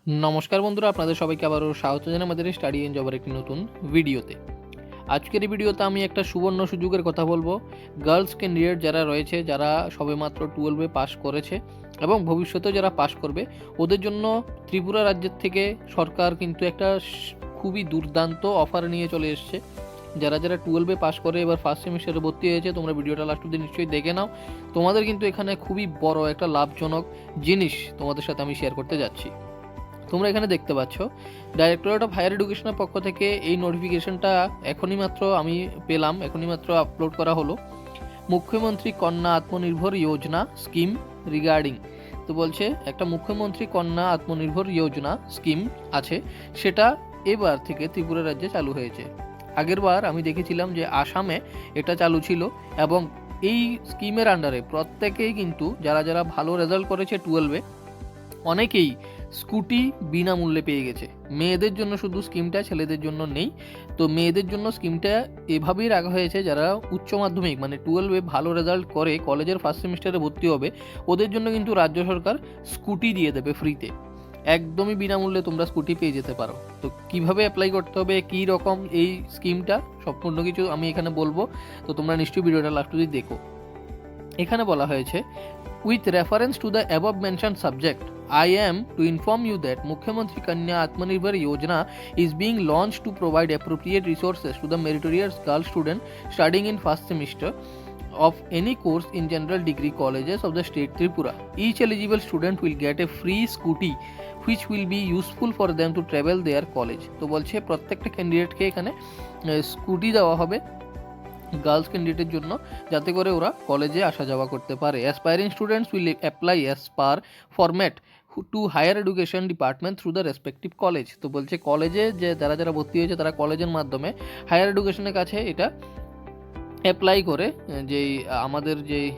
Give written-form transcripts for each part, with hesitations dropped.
নমস্কার বন্ধুরা, আপনাদের সবাইকে আবারও স্বাগত জানাই আমাদের স্টাডি এন্ড জবের একটি নতুন ভিডিওতে। আজকের এই ভিডিওতে আমি একটা সুবর্ণ সুযোগের কথা বলবো। গার্লস ক্যান্ডিডেট যারা রয়েছে, যারা সবেমাত্র 12-এ পাস করেছে এবং ভবিষ্যতেও যারা পাস করবে, ওদের জন্য ত্রিপুরা রাজ্যের থেকে সরকার কিন্তু একটা খুবই দুর্দান্ত অফার নিয়ে চলে এসছে। যারা 12-এ পাস করে এবার ফার্স্ট সেমিস্টারে ভর্তি হয়েছে, তোমরা ভিডিওটা লাস্ট অবধি নিশ্চয়ই দেখে নাও। তোমাদের কিন্তু এখানে খুবই বড় একটা লাভজনক জিনিস তোমাদের সাথে আমি শেয়ার করতে যাচ্ছি। তোমরা এখানে দেখতে পাচ্ছ ডাইরেক্টরেট অফ হায়ার এডুকেশনের পক্ষ থেকে এই নোটিফিকেশনটা এখনই মাত্র আমি পেলাম, এখনই মাত্র আপলোড করা হলো। মুখ্যমন্ত্রী কন্যা আত্মনির্ভর যোজনা স্কিম রিগার্ডিং, তো বলছে একটা মুখ্যমন্ত্রী কন্যা আত্মনির্ভর যোজনা স্কিম আছে, সেটা এবার থেকে ত্রিপুরা রাজ্যে চালু হয়েছে। আগের বার আমি দেখেছিলাম যে আসামে এটা চালু ছিল এবং এই স্কিমের আন্ডারে প্রত্যেকেই কিন্তু যারা ভালো রেজাল্ট করেছে 12-এ, অনেকেই স্কুটি বিনামূল্যে পেয়ে গেছে। মেয়েদের জন্য শুধু স্কিমটা, ছেলেদের জন্য নেই। তো মেয়েদের জন্য স্কিমটা এভাবেই রাখা হয়েছে, যারা উচ্চ মাধ্যমিক মানে 12-এ ভালো রেজাল্ট করে কলেজের ফার্স্ট সেমিস্টারে ভর্তি হবে, ওদের জন্য কিন্তু রাজ্য সরকার স্কুটি দিয়ে দেবে ফ্রিতে, একদমই বিনামূল্যে তোমরা স্কুটি পেয়ে যেতে পারো। তো কিভাবে অ্যাপ্লাই করতে হবে, কী রকম এই স্কিমটা, সম্পূর্ণ কিছু আমি এখানে বলবো। তো তোমরা নিশ্চয়ই ভিডিওটা লাস্ট অবধি দেখো। এখানে বলা হয়েছে, with reference to the above mention subject, I am to inform you that Mukhyamantri Kanya Atmanirbhar Yojana is being launched to provide appropriate resources to the meritorious girl student studying in first semester of any course in general degree colleges of the state Tripura. Each eligible student will get a free scooty which will be useful for them to travel their college. তো বলছে প্রত্যেকটা ক্যান্ডিডেটকে এখানে scooty দেওয়া হবে girls ক্যান্ডিডেটের জন্য, যাতে করে ওরা কলেজে আসা যাওয়া করতে পারে। Aspiring students will apply as per format to higher education department through the respective college. তো বলছে কলেজে যে যারা ভর্তি হয়েছে তারা কলেজের মাধ্যমে হায়ার এডুকেশনের কাছে এটা অ্যাপ্লাই করে যেই আমাদের যেই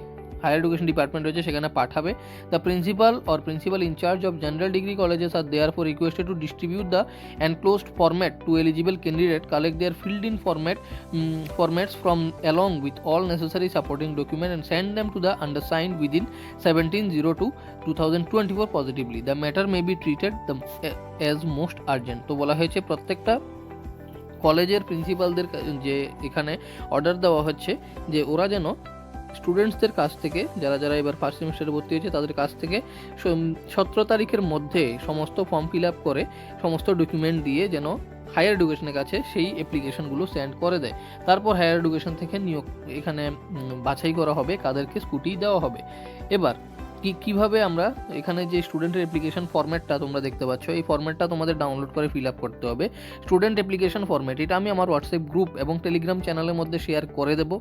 হায়ার এডুকেশন ডিপার্টমেন্ট রয়েছে সেখানে পাঠাবে। The principal incharge of general degree colleges are therefore requested to distribute the enclosed format to eligible candidate, collect their filled in formats from along with all necessary supporting documents and send them to the undersigned within 17/02/2024 positively. The matter may be treated as most urgent. তো বলা হয়েছে প্রত্যেকটা কলেজের প্রিন্সিপালদের যে এখানে order দেওয়া হচ্ছে যে ওরা যেন স্টুডেন্টসদের কাছ থেকে যারা এবার ফার্স্ট সেমিস্টারে ভর্তি হয়েছে তাদের কাছ থেকে 17 তারিখের মধ্যে সমস্ত ফর্ম ফিল আপ করে সমস্ত ডকুমেন্ট দিয়ে যেন হায়ার এডুকেশনের কাছে সেই অ্যাপ্লিকেশনগুলো সেন্ড করে দেয়। তারপর হায়ার এডুকেশন থেকে নিয়োগ এখানে বাছাই করা হবে কাদেরকে স্কুটি দেওয়া হবে। এবার কীভাবে আমরা এখানে যে স্টুডেন্টের অ্যাপ্লিকেশন ফরম্যাটটা তোমরা দেখতে পাচ্ছ, এই ফরম্যাটটা তোমাদের ডাউনলোড করে ফিল আপ করতে হবে। স্টুডেন্ট অ্যাপ্লিকেশন ফরম্যাট, এটা আমি আমার হোয়াটসঅ্যাপ গ্রুপ এবং টেলিগ্রাম চ্যানেলের মধ্যে শেয়ার করে দেবো।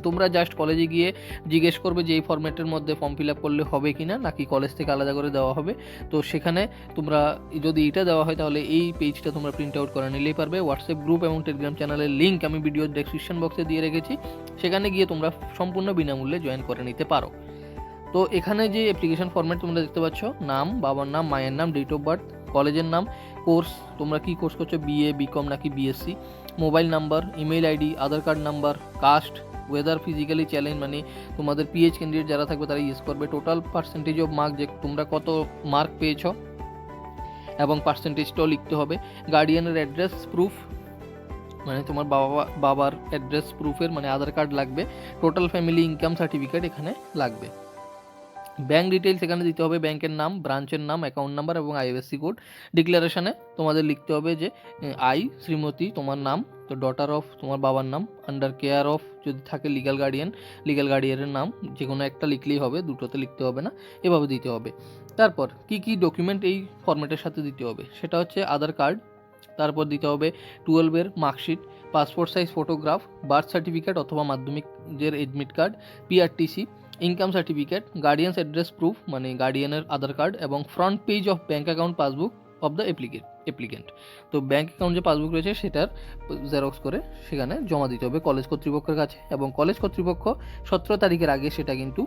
তোমরা জাস্ট কলেজে গিয়ে জিজ্ঞেস করবে যে এই ফরম্যাটের মধ্যে ফর্ম ফিল আপ করলে হবে কি না, নাকি কলেজ থেকে আলাদা করে দেওয়া হবে। তো সেখানে তোমরা যদি এটা দেওয়া হয় তাহলে এই পেজটা তোমরা প্রিন্ট আউট করে নিলেই পারবে। হোয়াটসঅ্যাপ গ্রুপ এবং টেলিগ্রাম চ্যানেলের লিঙ্ক আমি ভিডিওর ডেসক্রিপশন বক্সে দিয়ে রেখেছি, সেখানে গিয়ে তোমরা সম্পূর্ণ বিনামূল্যে জয়েন করে নিতে পারো। তো এখানে যে অ্যাপ্লিকেশন ফরম্যাট তোমরা দেখতে পাচ্ছ, নাম, বাবার নাম, মায়ের নাম, ডেট অফ বার্থ, কলেজের নাম, কোর্স তোমরা কি কোর্স করছো, বিএ, বিকম নাকি BSc, mobile number, email ID, Aadhaar card number, caste, whether physically challenge মানে তোমাদের পিএইচ ক্যান্ডিডেট যারা থাকবে তারা ইউজ করবে, টোটাল পার্সেন্টেজ অফ মার্ক যে তোমরা কত মার্ক পেয়েছো এবং পার্সেন্টেজটাও লিখতে হবে। গার্ডিয়ানের অ্যাড্রেস প্রুফ মানে তোমার বাবার অ্যাড্রেস প্রুফের মানে আধার কার্ড লাগবে। টোটাল ফ্যামিলি ইনকাম সার্টিফিকেট এখানে লাগবে। ব্যাঙ্ক ডিটেলস এখানে দিতে হবে, ব্যাংকের নাম, ব্রাঞ্চের নাম, অ্যাকাউন্ট নাম্বার এবং আইএফএসসি কোড। ডিক্লারেশনে তোমাদের লিখতে হবে যে শ্রীমতী তোমার নাম, তো ডটার অফ তোমার বাবার নাম, আন্ডার কেয়ার অফ যদি থাকে লিগ্যাল গার্ডিয়ানের নাম, যে কোনো একটা লিখলেই হবে, দুটোতে লিখতে হবে না, এভাবে দিতে হবে। তারপর কি ডকুমেন্ট এই ফরম্যাটের সাথে দিতে হবে সেটা হচ্ছে আধার কার্ড, তারপর দিতে হবে 12-এর marksheet, passport size photograph, birth certificate অথবা মাধ্যমিকের admit card, PRTC, income certificate, guardian's address proof মানে গার্ডিয়ানের আধার কার্ড এবং front page of bank account passbook of the applicant. তো ব্যাঙ্ক অ্যাকাউন্ট যে পাসবুক রয়েছে সেটার জেরক্স করে সেখানে জমা দিতে হবে কলেজ কর্তৃপক্ষের কাছে, এবং কলেজ কর্তৃপক্ষ 17 তারিখের আগে সেটা কিন্তু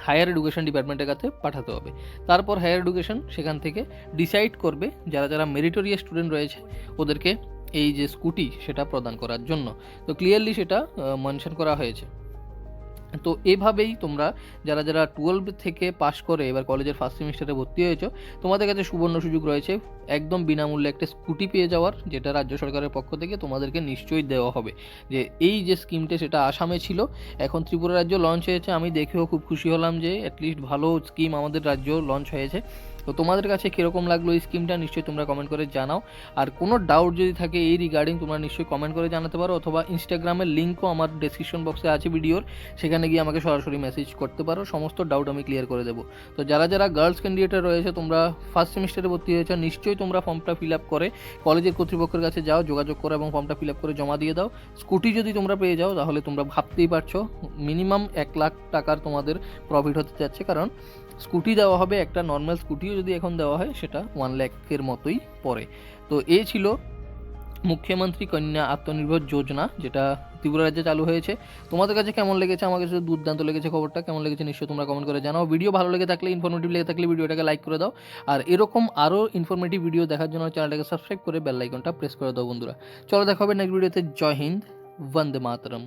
হায়ার এডুকেশন ডিপার্টমেন্টের কাছে পাঠাতে হবে। তারপর হায়ার এডুকেশন সেখান থেকে ডিসাইড করবে যারা মেরিটোরিয়াস স্টুডেন্ট রয়েছে ওদেরকে এই যে স্কুটি সেটা প্রদান করার জন্য। তো ক্লিয়ারলি সেটা মেনশন করা হয়েছে। তো এভাবেই তোমরা যারা যারা 12 থেকে পাস করে এবার কলেজের ফার্স্ট সেমিস্টারে ভর্তি হয়েছো, তোমাদের কাছে সুবর্ণ সুযোগ রয়েছে একদম বিনামূল্যে একটা স্কুটি পেয়ে যাওয়ার, যেটা রাজ্য সরকারের পক্ষ থেকে তোমাদেরকে নিশ্চয়ই দেওয়া হবে। যে এই যে স্কিমটা সেটা আসামে ছিল, এখন ত্রিপুরা রাজ্য লঞ্চ হয়েছে, আমি দেখেও খুব খুশি হলাম যে অ্যাটলিস্ট ভালো স্কিম আমাদের রাজ্য লঞ্চ হয়েছে। তো তোমাদের কাছে কীরকম লাগলো এই স্কিমটা নিশ্চয়ই তোমরা কমেন্ট করে জানাও। আর কোনো ডাউট যদি থাকে এই রিগার্ডিং তোমরা নিশ্চয়ই কমেন্ট করে জানাতে পারো, অথবা ইনস্টাগ্রামের লিঙ্কও আমার ডেসক্রিপশন বক্সে আছে ভিডিওর, সেখানে গিয়ে আমাকে সরাসরি মেসেজ করতে পারো, সমস্ত ডাউট আমি ক্লিয়ার করে দেবো। তো যারা যারা গার্লস ক্যান্ডিডেট রয়েছে, তোমরা ফার্স্ট সেমিস্টারে ভর্তি হয়েছে, নিশ্চয়ই তোমরা ফর্মটা ফিল আপ করে কলেজের কর্তৃপক্ষের কাছে যাও, যোগাযোগ করো এবং ফর্মটা ফিল আপ করে জমা দিয়ে দাও। স্কুটি যদি তোমরা পেয়ে যাও তাহলে তোমরা ভাবতেই পারছো মিনিমাম 1 লাখ টাকার তোমাদের প্রফিট হতে যাচ্ছে, কারণ স্কুটি দেওয়া হবে, একটা নর্মাল স্কুটিও যদি এখন দেওয়া হয় সেটা 1 লাখের মতোই পড়ে। তো এই ছিল মুখ্যমন্ত্রী কন্যা আত্মনির্ভর যোজনা, যেটা ত্রিপুরা রাজ্যে চালু হয়েছে। তোমাদের কাছে কেমন লেগেছে? আমার কাছে দুর্দান্ত লেগেছে খবরটা। কেমন লেগেছে নিশ্চয়ই তোমরা কমেন্ট করে জানাও। ভিডিও ভালো লেগে থাকলে, ইনফরমেটিভ লেগে থাকলে ভিডিওটাকে লাইক করে দাও। আর এরকম আরও ইনফরমেটিভ ভিডিও দেখার জন্য চ্যানেলটাকে সাবস্ক্রাইব করে বেল আইকনটা প্রেস করে দাও বন্ধুরা। চলো দেখা হবে নেক্সট ভিডিওতে। জয় হিন্দ, বন্দে মাতরম।